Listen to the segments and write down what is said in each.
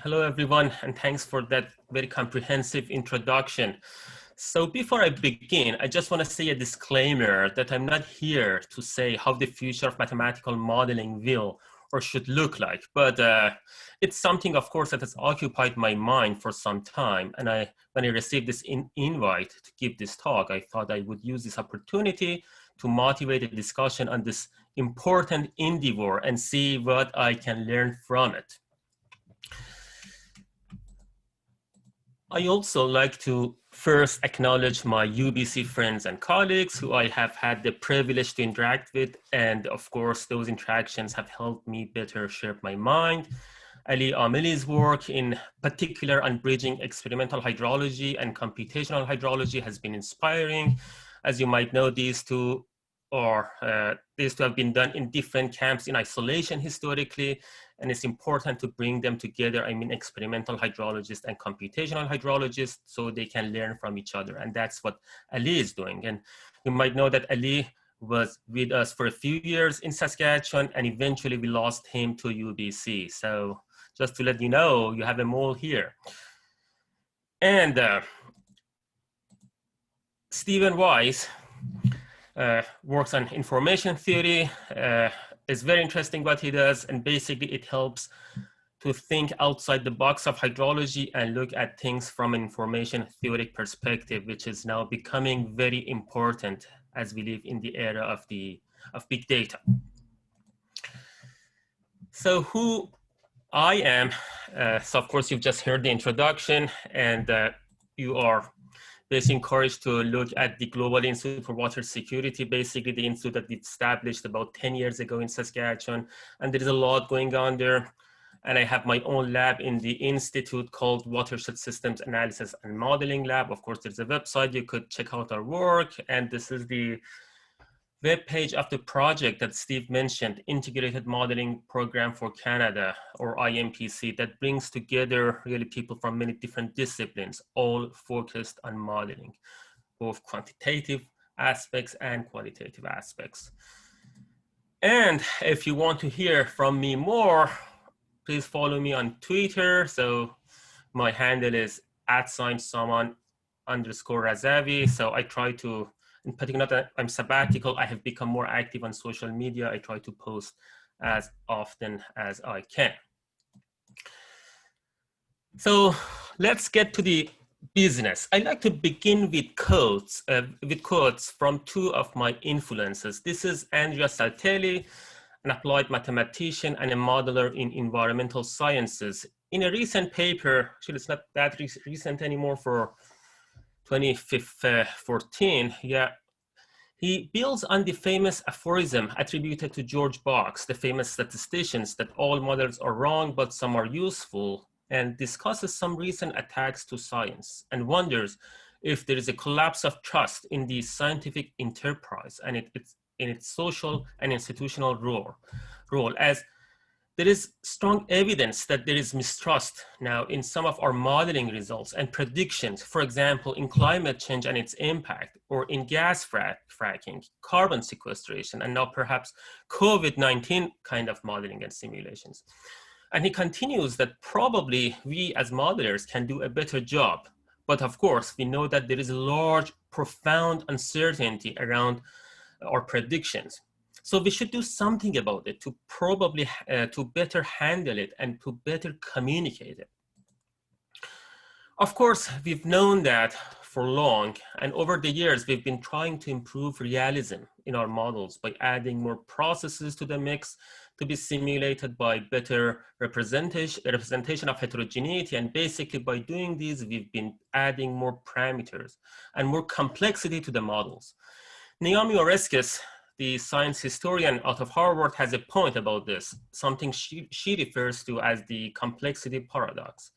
Hello, everyone, and thanks for that very comprehensive introduction. So before I begin, I just want to say a disclaimer that I'm not here to say how the future of mathematical modeling will or should look like, but it's something, of course, that has occupied my mind for some time. And when I received this invite to give this talk, I thought I would use this opportunity to motivate a discussion on this important endeavor and see what I can learn from it. I also like to first acknowledge my UBC friends and colleagues who I have had the privilege to interact with. And of course, those interactions have helped me better shape my mind. Amelia's work in particular on bridging experimental hydrology and computational hydrology has been inspiring. As you might know, these two have been done in different camps in isolation historically, and it's important to bring them together. I mean, experimental hydrologists and computational hydrologists, so they can learn from each other. And that's what Ali is doing. And you might know that Ali was with us for a few years in Saskatchewan, and eventually we lost him to UBC. So just to let you know, you have a mole here. And Stephen Weiss works on information theory. It's very interesting what he does, and basically it helps to think outside the box of hydrology and look at things from an information theoretic perspective, which is now becoming very important as we live in the era of big data. So who I am, so of course you've just heard the introduction, and you are basically encouraged to look at the Global Institute for Water Security, basically the institute that we established about 10 years ago in Saskatchewan. And there is a lot going on there. And I have my own lab in the institute called Watershed Systems Analysis and Modeling Lab. Of course, there's a website, you could check out our work. And this is the web page of the project that Steve mentioned, Integrated Modeling Program for Canada, or IMPC, that brings together really people from many different disciplines, all focused on modeling, both quantitative aspects and qualitative aspects. And if you want to hear from me more, please follow me on Twitter. So my handle is @Saman_Razavi. So I try to, in particular, that I'm sabbatical, I have become more active on social media. I try to post as often as I can. So let's get to the business. I like to begin with quotes from two of my influences. This is Andrea Saltelli, an applied mathematician and a modeler in environmental sciences. In a recent paper, actually it's not that recent anymore, for 2014, he builds on the famous aphorism attributed to George Box, the famous statistician, that all models are wrong, but some are useful, and discusses some recent attacks to science and wonders if there is a collapse of trust in the scientific enterprise and in its social and institutional role, as there is strong evidence that there is mistrust now in some of our modeling results and predictions, for example, in climate change and its impact, or in gas fracking, carbon sequestration, and now perhaps COVID-19 kind of modeling and simulations. And he continues that probably we as modelers can do a better job. But of course, we know that there is a large, profound uncertainty around our predictions. So we should do something about it to probably to better handle it and to better communicate it. Of course, we've known that for long, and over the years, we've been trying to improve realism in our models by adding more processes to the mix to be simulated by better representation of heterogeneity. And basically by doing these, we've been adding more parameters and more complexity to the models. Naomi Oreskes, the science historian out of Harvard, has a point about this, something she refers to as the complexity paradox.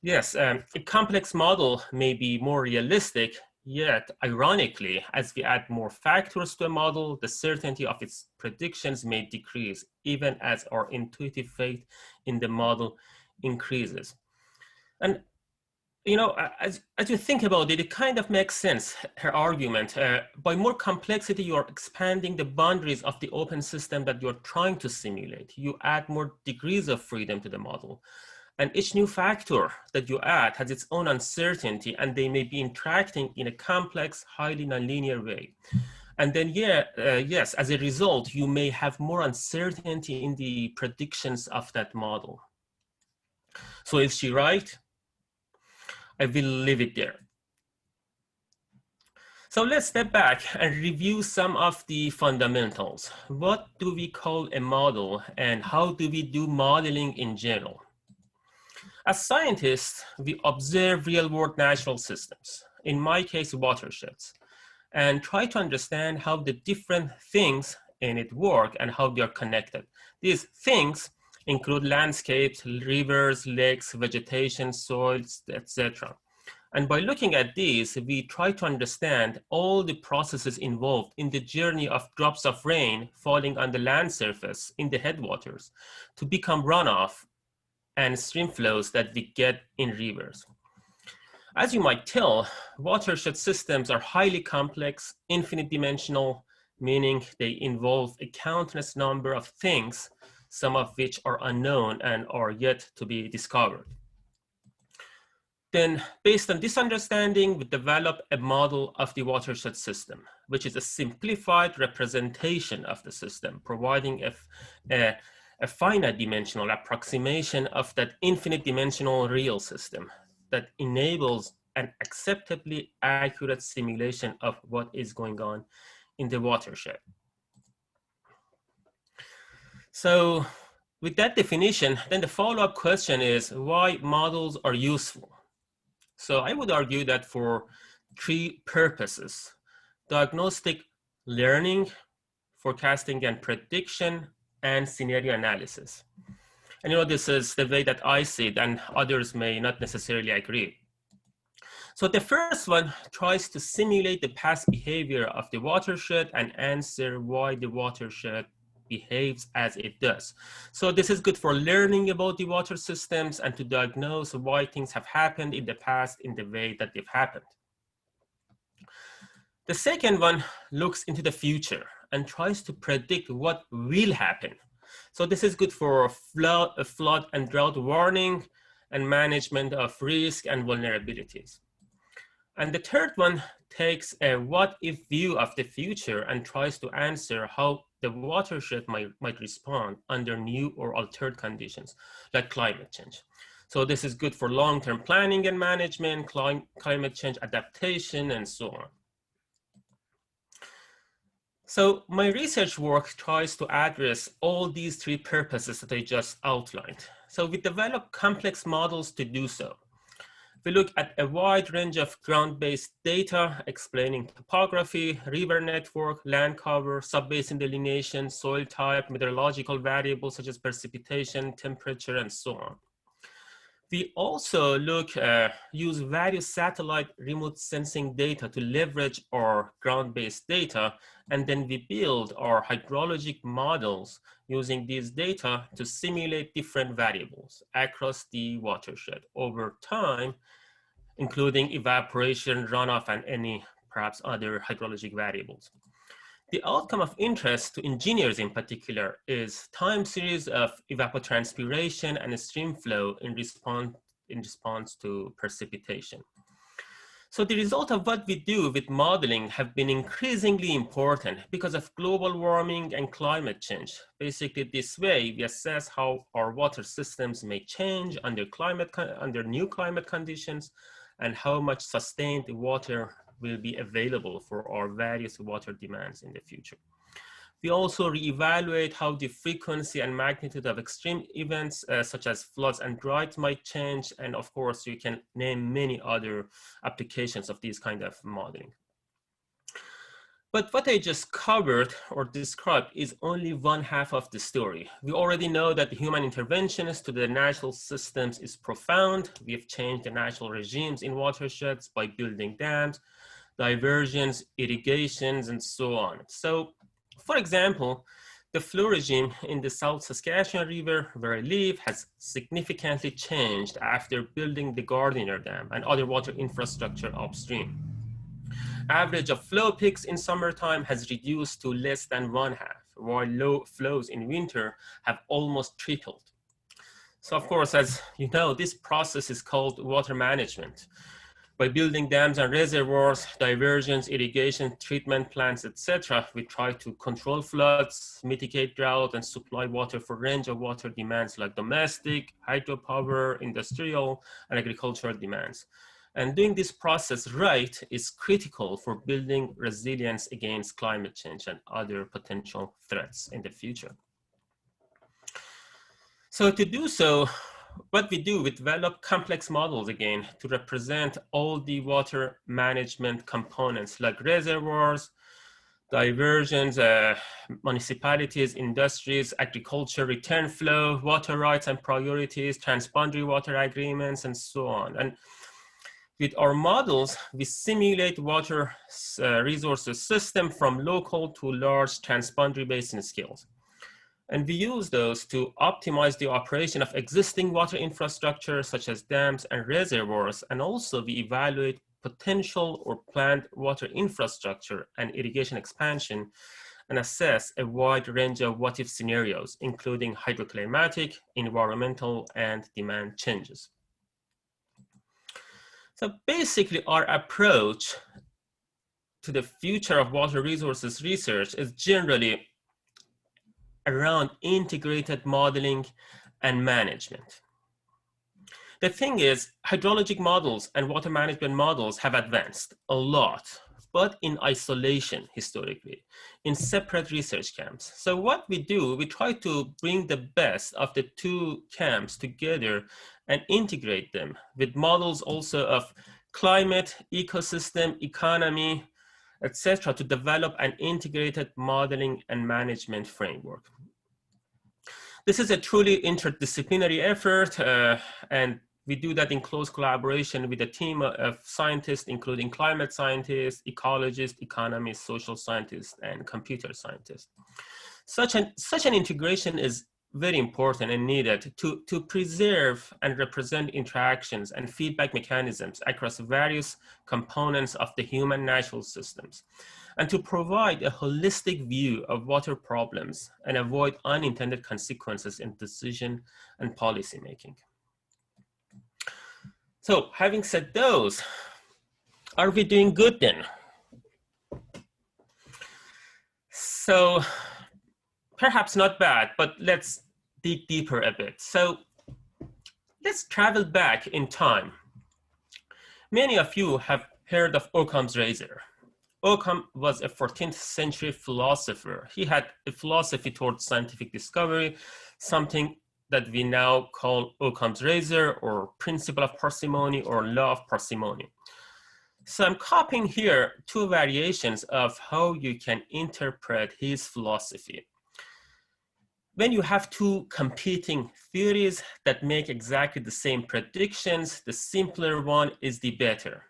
Yes, a complex model may be more realistic, yet ironically, as we add more factors to a model, the certainty of its predictions may decrease, even as our intuitive faith in the model increases. And you know, as you think about it, it kind of makes sense, her argument. By more complexity, you're expanding the boundaries of the open system that you're trying to simulate. You add more degrees of freedom to the model. And each new factor that you add has its own uncertainty, and they may be interacting in a complex, highly nonlinear way. And then, yes, as a result, you may have more uncertainty in the predictions of that model. So is she right? I will leave it there. So let's step back and review some of the fundamentals. What do we call a model, and how do we do modeling in general? As scientists, we observe real-world natural systems, in my case, watersheds, and try to understand how the different things in it work and how they are connected. These things include landscapes, rivers, lakes, vegetation, soils, etc. And by looking at these, we try to understand all the processes involved in the journey of drops of rain falling on the land surface in the headwaters to become runoff and stream flows that we get in rivers. As you might tell, watershed systems are highly complex, infinite dimensional, meaning they involve a countless number of things, some of which are unknown and are yet to be discovered. Then, based on this understanding, we develop a model of the watershed system, which is a simplified representation of the system, providing a finite dimensional approximation of that infinite dimensional real system that enables an acceptably accurate simulation of what is going on in the watershed. So with that definition, then the follow-up question is why models are useful. So I would argue that for three purposes: diagnostic learning, forecasting and prediction, and scenario analysis. And this is the way that I see it, and others may not necessarily agree. So the first one tries to simulate the past behavior of the watershed and answer why the watershed behaves as it does. So this is good for learning about the water systems and to diagnose why things have happened in the past in the way that they've happened. The second one looks into the future and tries to predict what will happen. So this is good for flood and drought warning and management of risk and vulnerabilities. And the third one takes a what-if view of the future and tries to answer how the watershed might respond under new or altered conditions, like climate change. So this is good for long-term planning and management, climate change adaptation, and so on. So my research work tries to address all these three purposes that I just outlined. So we develop complex models to do so. We look at a wide range of ground-based data explaining topography, river network, land cover, sub-basin delineation, soil type, meteorological variables such as precipitation, temperature, and so on. We also use various satellite remote sensing data to leverage our ground-based data, and then we build our hydrologic models using these data to simulate different variables across the watershed over time, including evaporation, runoff, and any perhaps other hydrologic variables. The outcome of interest to engineers in particular is time series of evapotranspiration and stream flow in response to precipitation. So the result of what we do with modeling have been increasingly important because of global warming and climate change. Basically, this way we assess how our water systems may change under new climate conditions and how much sustained water will be available for our various water demands in the future. We also reevaluate how the frequency and magnitude of extreme events such as floods and droughts might change. And of course, you can name many other applications of these kind of modeling. But what I just covered or described is only one half of the story. We already know that the human interventions to the natural systems is profound. We have changed the natural regimes in watersheds by building dams, diversions, irrigations, and so on. So, for example, the flow regime in the South Saskatchewan River, where I live, has significantly changed after building the Gardiner Dam and other water infrastructure upstream. Average of flow peaks in summertime has reduced to less than 1/2, while low flows in winter have almost tripled. So of course, as you know, this process is called water management. By building dams and reservoirs, diversions, irrigation, treatment plants, etc., we try to control floods, mitigate drought, and supply water for a range of water demands like domestic, hydropower, industrial, and agricultural demands. And doing this process right is critical for building resilience against climate change and other potential threats in the future. So to do so, what we do, we develop complex models again to represent all the water management components like reservoirs, diversions, municipalities, industries, agriculture, return flow, water rights and priorities, transboundary water agreements, and so on. And with our models, we simulate water resources system from local to large transboundary basin scales. And we use those to optimize the operation of existing water infrastructure, such as dams and reservoirs. And also we evaluate potential or planned water infrastructure and irrigation expansion and assess a wide range of what-if scenarios, including hydroclimatic, environmental, and demand changes. So basically our approach to the future of water resources research is generally around integrated modeling and management. The thing is, hydrologic models and water management models have advanced a lot, but in isolation historically, in separate research camps. So what we do, we try to bring the best of the two camps together and integrate them with models also of climate, ecosystem, economy, etc., to develop an integrated modeling and management framework. This is a truly interdisciplinary effort, and we do that in close collaboration with a team of scientists, including climate scientists, ecologists, economists, social scientists, and computer scientists. Such an integration is very important and needed to preserve and represent interactions and feedback mechanisms across various components of the human natural systems, and to provide a holistic view of water problems and avoid unintended consequences in decision and policy making. So having said those, are we doing good then? So perhaps not bad, but let's dig deeper a bit. So let's travel back in time. Many of you have heard of Ocoms Razor. Occam was a 14th century philosopher. He had a philosophy towards scientific discovery, something that we now call Occam's Razor, or principle of parsimony, or law of parsimony. So I'm copying here two variations of how you can interpret his philosophy. When you have two competing theories that make exactly the same predictions, the simpler one is the better.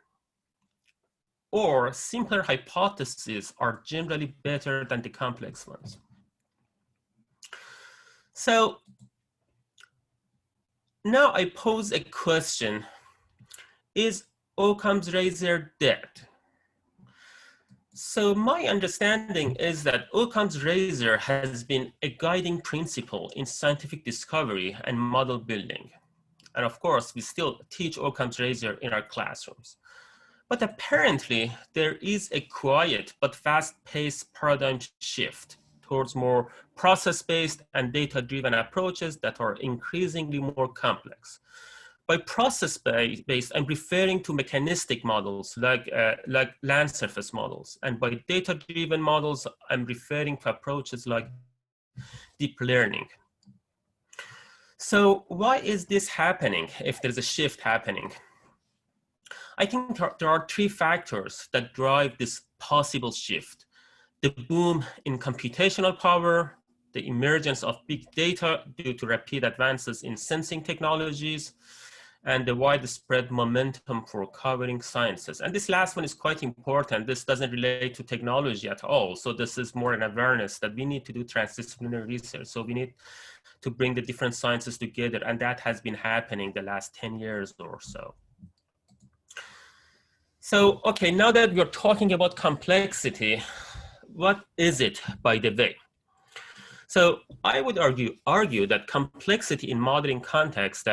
Or simpler hypotheses are generally better than the complex ones. So now I pose a question. Is Occam's Razor dead? So my understanding is that Occam's Razor has been a guiding principle in scientific discovery and model building. And of course, we still teach Occam's Razor in our classrooms. But apparently, there is a quiet but fast-paced paradigm shift towards more process-based and data-driven approaches that are increasingly more complex. By process-based, I'm referring to mechanistic models like land surface models. And by data-driven models, I'm referring to approaches like deep learning. So why is this happening if there's a shift happening? I think there are three factors that drive this possible shift: the boom in computational power, the emergence of big data due to rapid advances in sensing technologies, and the widespread momentum for covering sciences. And this last one is quite important. This doesn't relate to technology at all. So this is more an awareness that we need to do transdisciplinary research. So we need to bring the different sciences together, and that has been happening the last 10 years or so. So, okay, now that we're talking about complexity, what is it, by the way? So I would argue that complexity in modeling context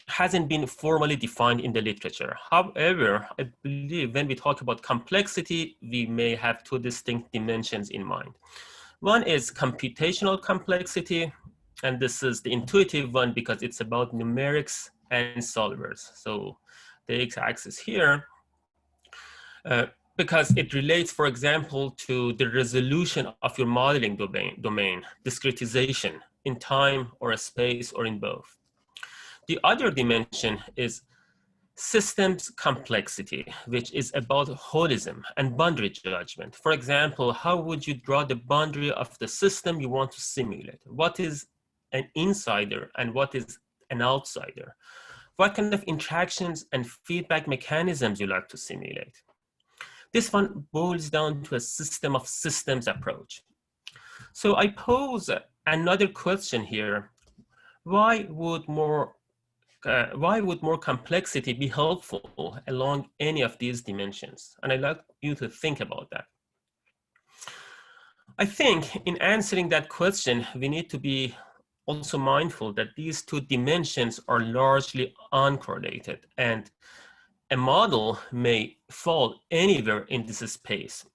hasn't been formally defined in the literature. However, I believe when we talk about complexity, we may have two distinct dimensions in mind. One is computational complexity, and this is the intuitive one because it's about numerics and solvers. So the x-axis here, because it relates, for example, to the resolution of your modeling domain, discretization in time or a space or in both. The other dimension is systems complexity, which is about holism and boundary judgment. For example, how would you draw the boundary of the system you want to simulate? What is an insider and what is an outsider? What kind of interactions and feedback mechanisms you like to simulate? This one boils down to a system of systems approach. So I pose another question here. Why would more complexity be helpful along any of these dimensions? And I'd like you to think about that. I think in answering that question, we need to be also mindful that these two dimensions are largely uncorrelated, and a model may fall anywhere in this space.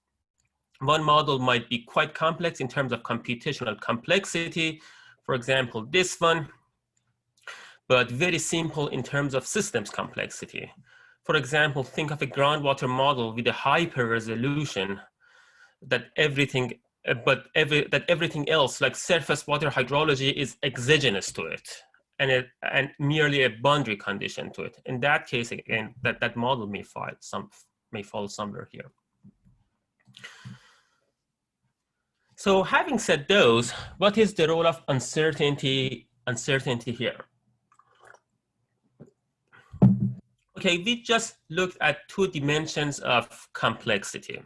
One model might be quite complex in terms of computational complexity, for example, this one, but very simple in terms of systems complexity. For example, think of a groundwater model with a hyper resolution that everything else, like surface water hydrology, is exogenous to it, and merely a boundary condition to it. In that case, again, that model may fall somewhere here. So having said those, what is the role of uncertainty here? Okay, we just looked at two dimensions of complexity.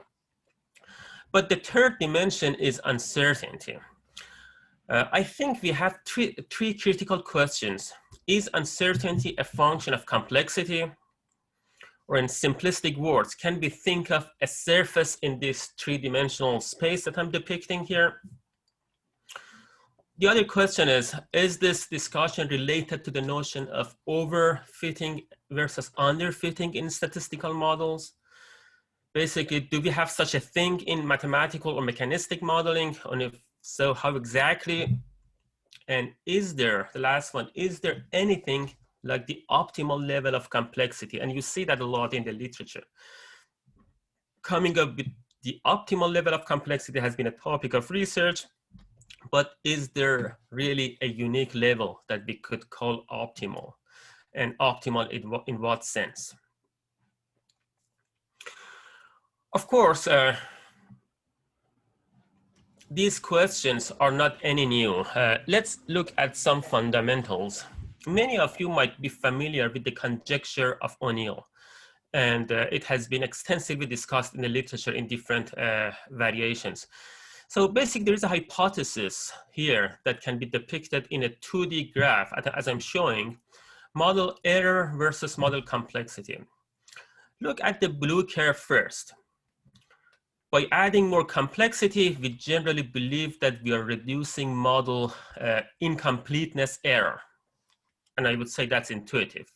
But the third dimension is uncertainty. I think we have three critical questions. Is uncertainty a function of complexity? Or in simplistic words, can we think of a surface in this three-dimensional space that I'm depicting here? The other question is this discussion related to the notion of overfitting versus underfitting in statistical models? Basically, do we have such a thing in mathematical or mechanistic modeling? And if so, how exactly? And is there, the last one, is there anything like the optimal level of complexity? And you see that a lot in the literature. Coming up with the optimal level of complexity has been a topic of research, but is there really a unique level that we could call optimal? And optimal in what sense? Of course, these questions are not any new. Let's look at some fundamentals. Many of you might be familiar with the conjecture of ONeill, and it has been extensively discussed in the literature in different variations. So basically, there is a hypothesis here that can be depicted in a 2D graph, as I'm showing, model error versus model complexity. Look at the blue curve first. By adding more complexity, we generally believe that we are reducing model incompleteness error. And I would say that's intuitive.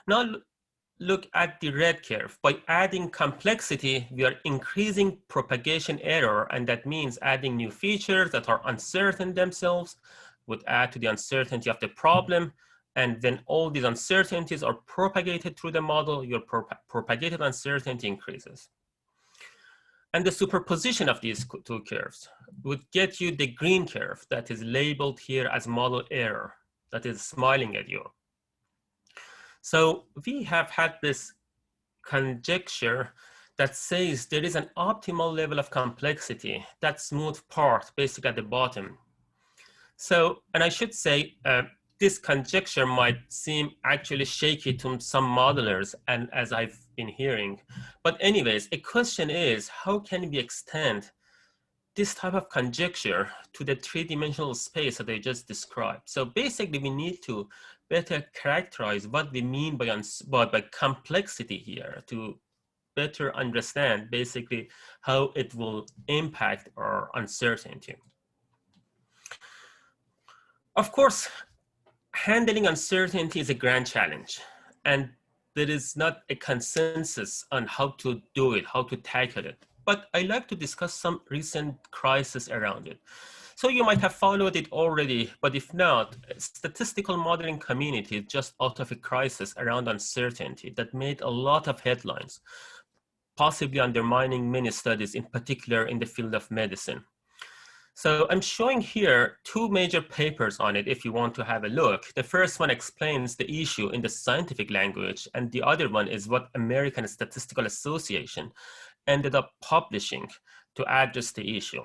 Now look at the red curve. By adding complexity, we are increasing propagation error, and that means adding new features that are uncertain themselves would add to the uncertainty of the problem. And when all these uncertainties are propagated through the model, your propagated uncertainty increases. And the superposition of these two curves would get you the green curve that is labeled here as model error, that is smiling at you. So we have had this conjecture that says there is an optimal level of complexity, that smooth part basically at the bottom. So, and I should say, this conjecture might seem actually shaky to some modelers, and as I've been hearing. But anyways, a question is, how can we extend this type of conjecture to the three-dimensional space that I just described? So basically, we need to better characterize what we mean by complexity here to better understand basically how it will impact our uncertainty. Of course, handling uncertainty is a grand challenge, and there is not a consensus on how to do it, how to tackle it. But I like to discuss some recent crises around it. So you might have followed it already, but if not, statistical modeling community is just out of a crisis around uncertainty that made a lot of headlines, possibly undermining many studies, in particular in the field of medicine. So I'm showing here two major papers on it if you want to have a look. The first one explains the issue in the scientific language, and the other one is what American Statistical Association ended up publishing to address the issue.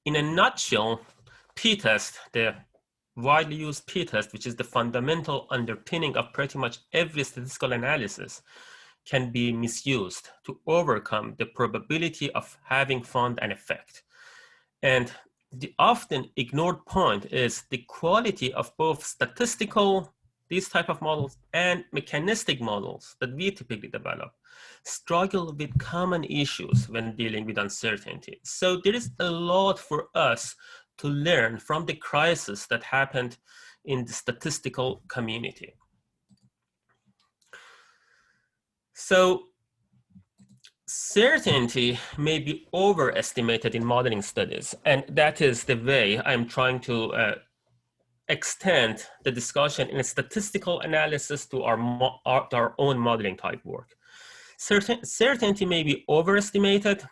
In a nutshell, p-test, the widely used p-test, which is the fundamental underpinning of pretty much every statistical analysis, can be misused to overcome the probability of having found an effect. And the often ignored point is the quality of both statistical, these type of models, and mechanistic models that we typically develop struggle with common issues when dealing with uncertainty. So there is a lot for us to learn from the crisis that happened in the statistical community. So certainty may be overestimated in modeling studies, and that is the way I'm trying to extend the discussion in a statistical analysis to our own modeling type work. Certainty may be overestimated,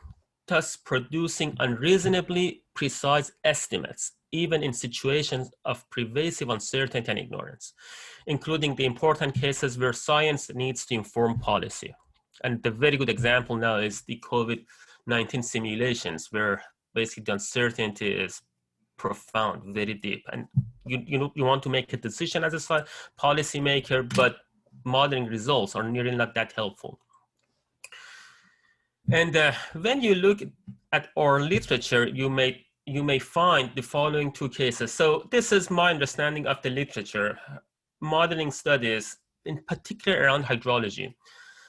thus producing unreasonably precise estimates, even in situations of pervasive uncertainty and ignorance, including the important cases where science needs to inform policy. And the very good example now is the COVID-19 simulations, where basically the uncertainty is profound, very deep. And you want to make a decision as a policymaker, but modeling results are nearly not that helpful. And when you look at our literature, you may find the following two cases. So this is my understanding of the literature, modeling studies, in particular around hydrology.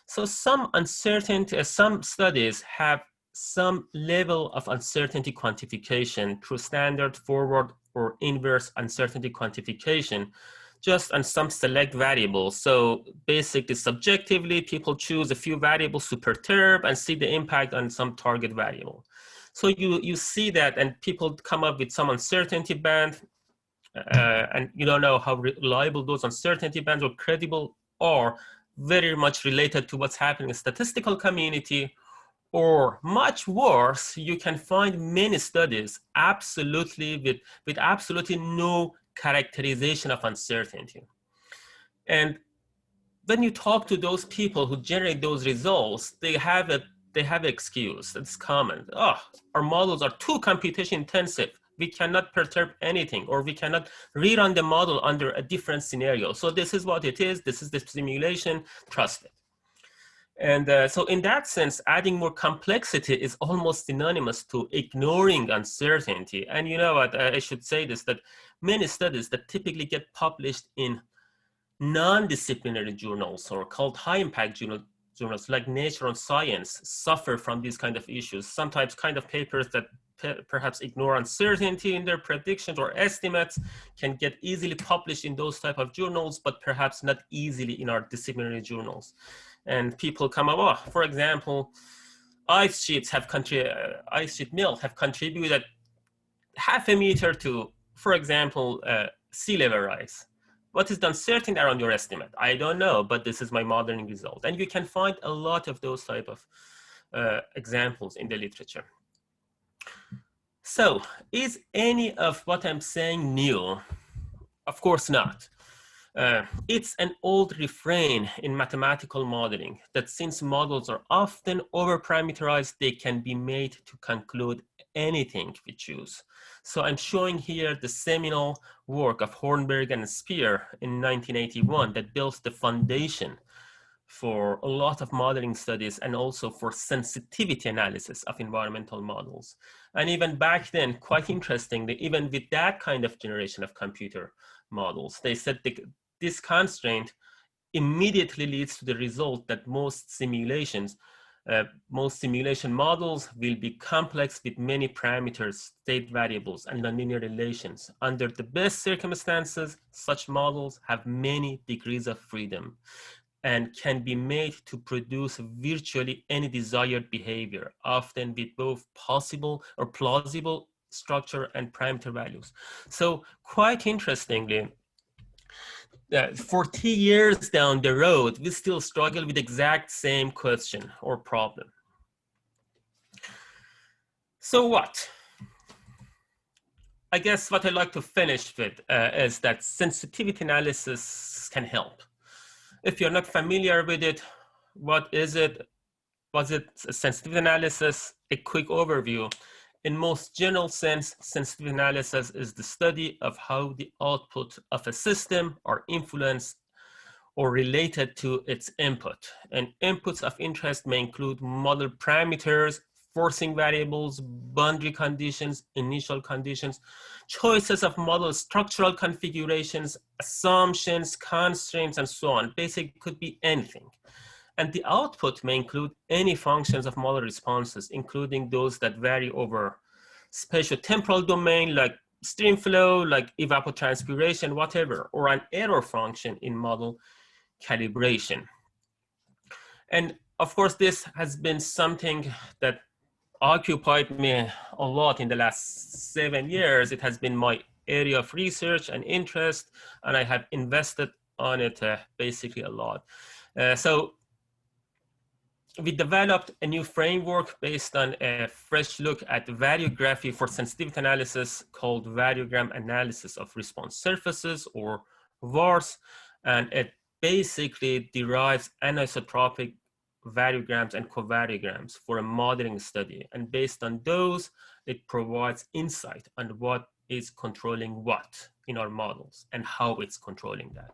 So some studies have some level of uncertainty quantification through standard forward or inverse uncertainty quantification, just on some select variables. So basically, subjectively, people choose a few variables to perturb and see the impact on some target variable. So you see that, and people come up with some uncertainty band, and you don't know how reliable those uncertainty bands or credible are, very much related to what's happening in the statistical community. Or much worse, you can find many studies absolutely with absolutely no characterization of uncertainty. And when you talk to those people who generate those results, they have an excuse that's common. Oh, our models are too computation intensive. We cannot perturb anything, or we cannot rerun the model under a different scenario. So this is what it is. This is the simulation. Trust it. And so in that sense, adding more complexity is almost synonymous to ignoring uncertainty. And you know what, I should say this, that many studies that typically get published in non-disciplinary journals or called high-impact journals like Nature and Science suffer from these kind of issues. Sometimes kind of papers that perhaps ignore uncertainty in their predictions or estimates can get easily published in those type of journals, but perhaps not easily in our disciplinary journals. And people come up, for example, ice sheet melt have contributed 0.5 meter to, for example, sea level rise. What is the uncertainty around your estimate? I don't know, but this is my modeling result. And you can find a lot of those type of examples in the literature. So is any of what I'm saying new? Of course not. It's an old refrain in mathematical modeling that since models are often over-parameterized, they can be made to conclude anything we choose. So I'm showing here the seminal work of Hornberg and Speer in 1981 that built the foundation for a lot of modeling studies and also for sensitivity analysis of environmental models. And even back then, quite interestingly, even with that kind of generation of computer models, they said this constraint immediately leads to the result that most simulations Most simulation models will be complex with many parameters, state variables, and nonlinear relations. Under the best circumstances, such models have many degrees of freedom and can be made to produce virtually any desired behavior, often with both possible or plausible structure and parameter values. So quite interestingly, 40 years down the road, we still struggle with the exact same question or problem. So what? I guess what I'd like to finish with is that sensitivity analysis can help. If you're not familiar with it, what is it? Was it a sensitivity analysis? A quick overview. In most general sense, sensitivity analysis is the study of how the output of a system are influenced or related to its input. And inputs of interest may include model parameters, forcing variables, boundary conditions, initial conditions, choices of model structural configurations, assumptions, constraints, and so on. Basically, it could be anything. And the output may include any functions of model responses, including those that vary over spatiotemporal domain, like stream flow, like evapotranspiration, whatever, or an error function in model calibration. And of course, this has been something that occupied me a lot in the last 7 years. It has been my area of research and interest, and I have invested on it basically a lot. So we developed a new framework based on a fresh look at variography for sensitivity analysis called variogram analysis of response surfaces, or VARS, and it basically derives anisotropic variograms and covariograms for a modeling study. And based on those, it provides insight on what is controlling what in our models and how it's controlling that.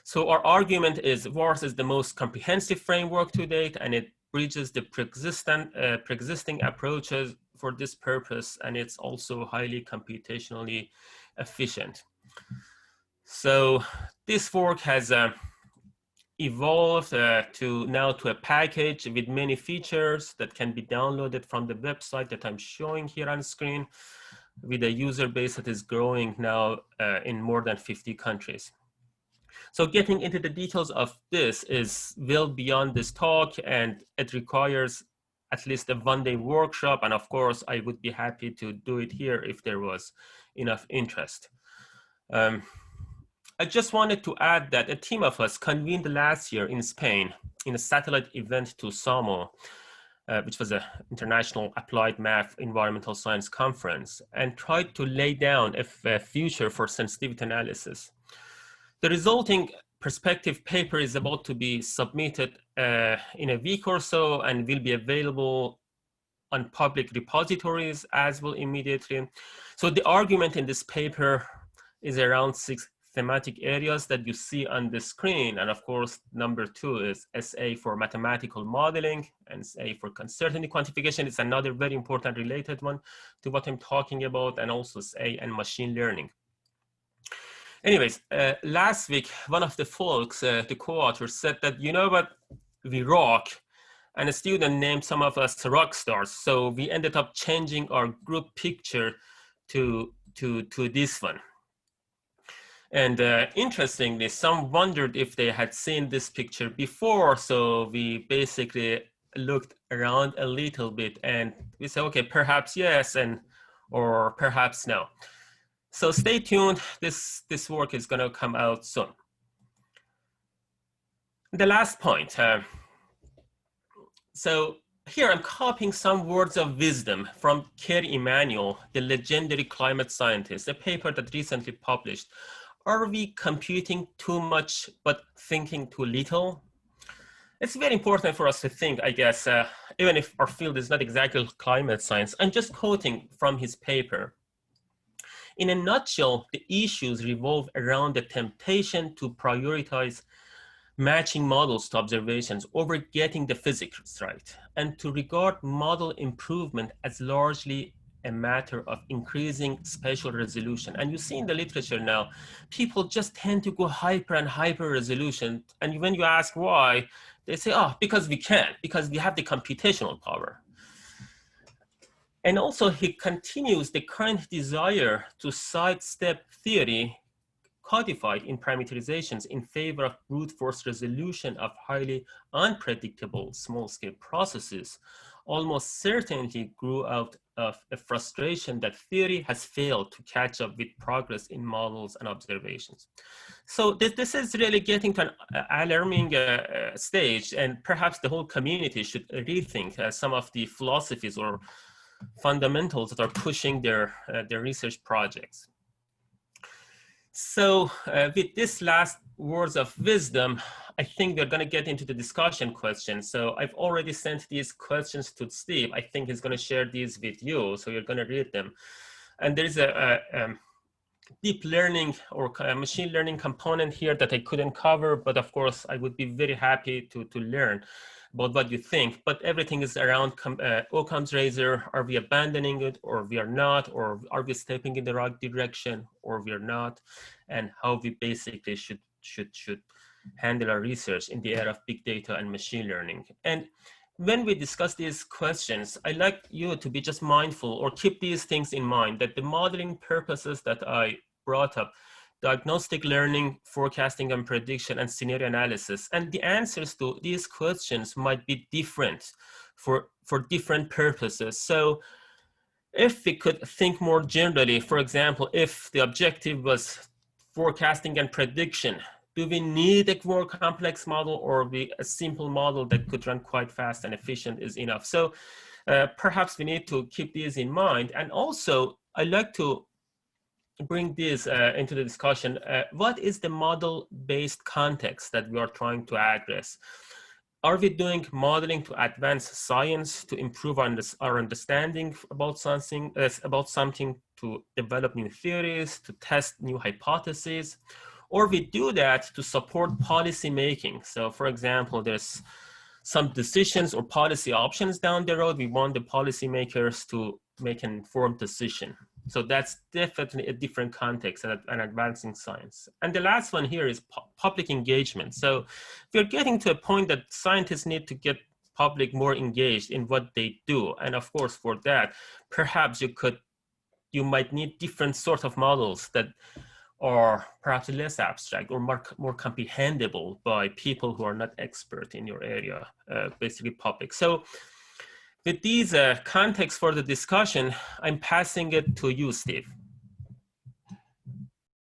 So our argument is VARS is the most comprehensive framework to date, and it bridges the pre-existing approaches for this purpose, and it's also highly computationally efficient. So this work has evolved to a package with many features that can be downloaded from the website that I'm showing here on screen, with a user base that is growing now in more than 50 countries. So getting into the details of this is well beyond this talk, and it requires at least a one-day workshop. And of course, I would be happy to do it here if there was enough interest. I just wanted to add that a team of us convened last year in Spain in a satellite event to SAMO, which was an international applied math environmental science conference, and tried to lay down a future for sensitivity analysis. The resulting perspective paper is about to be submitted in a week or so, and will be available on public repositories as well immediately. So the argument in this paper is around 6 thematic areas that you see on the screen. And of course, number 2 is SA for mathematical modeling, and SA for uncertainty quantification. It's another very important related one to what I'm talking about, and also SA and machine learning. Anyways, last week, one of the folks, the co-authors, said that, you know what, we rock, and a student named some of us rock stars. So we ended up changing our group picture to this one. And interestingly, some wondered if they had seen this picture before. So we basically looked around a little bit, and we said, okay, perhaps yes, or perhaps no. So stay tuned, this work is gonna come out soon. The last point. So here I'm copying some words of wisdom from Kerr Emanuel, the legendary climate scientist, a paper that recently published. Are we computing too much but thinking too little? It's very important for us to think, I guess, even if our field is not exactly climate science. I'm just quoting from his paper. In a nutshell, the issues revolve around the temptation to prioritize matching models to observations over getting the physics right, and to regard model improvement as largely a matter of increasing spatial resolution. And you see in the literature now, people just tend to go hyper and hyper resolution. And when you ask why, they say, oh, because we can, because we have the computational power. And also he continues the current desire to sidestep theory codified in parameterizations in favor of brute force resolution of highly unpredictable small-scale processes almost certainly grew out of a frustration that theory has failed to catch up with progress in models and observations. So this is really getting to an alarming stage, and perhaps the whole community should rethink some of the philosophies or fundamentals that are pushing their research projects. So with this last words of wisdom, I think we're going to get into the discussion questions. So I've already sent these questions to Steve. I think he's going to share these with you, so you're going to read them. And there's a deep learning or machine learning component here that I couldn't cover, but of course I would be very happy to learn about what you think. But everything is around Ocoms Razor. Are we abandoning it, or we are not, or are we stepping in the right direction, or we are not, and how we basically should handle our research in the era of big data and machine learning. And when we discuss these questions, I'd like you to be just mindful or keep these things in mind, that the modeling purposes that I brought up, diagnostic learning, forecasting and prediction, and scenario analysis, and the answers to these questions might be different for different purposes. So if we could think more generally, for example, if the objective was forecasting and prediction, do we need a more complex model, or a simple model that could run quite fast and efficient is enough? So perhaps we need to keep these in mind. And also, I'd like to bring this into the discussion. What is the model-based context that we are trying to address? Are we doing modeling to advance science, to improve our understanding about something, to develop new theories, to test new hypotheses? Or we do that to support policy making? So for example, there's some decisions or policy options down the road. We want the policymakers to make an informed decision. So that's definitely a different context and advancing science. And the last one here is public engagement. So we're getting to a point that scientists need to get public more engaged in what they do. And of course, for that, perhaps you might need different sort of models that are perhaps less abstract or more comprehensible by people who are not expert in your area, basically public. So with these contexts for the discussion, I'm passing it to you, Steve.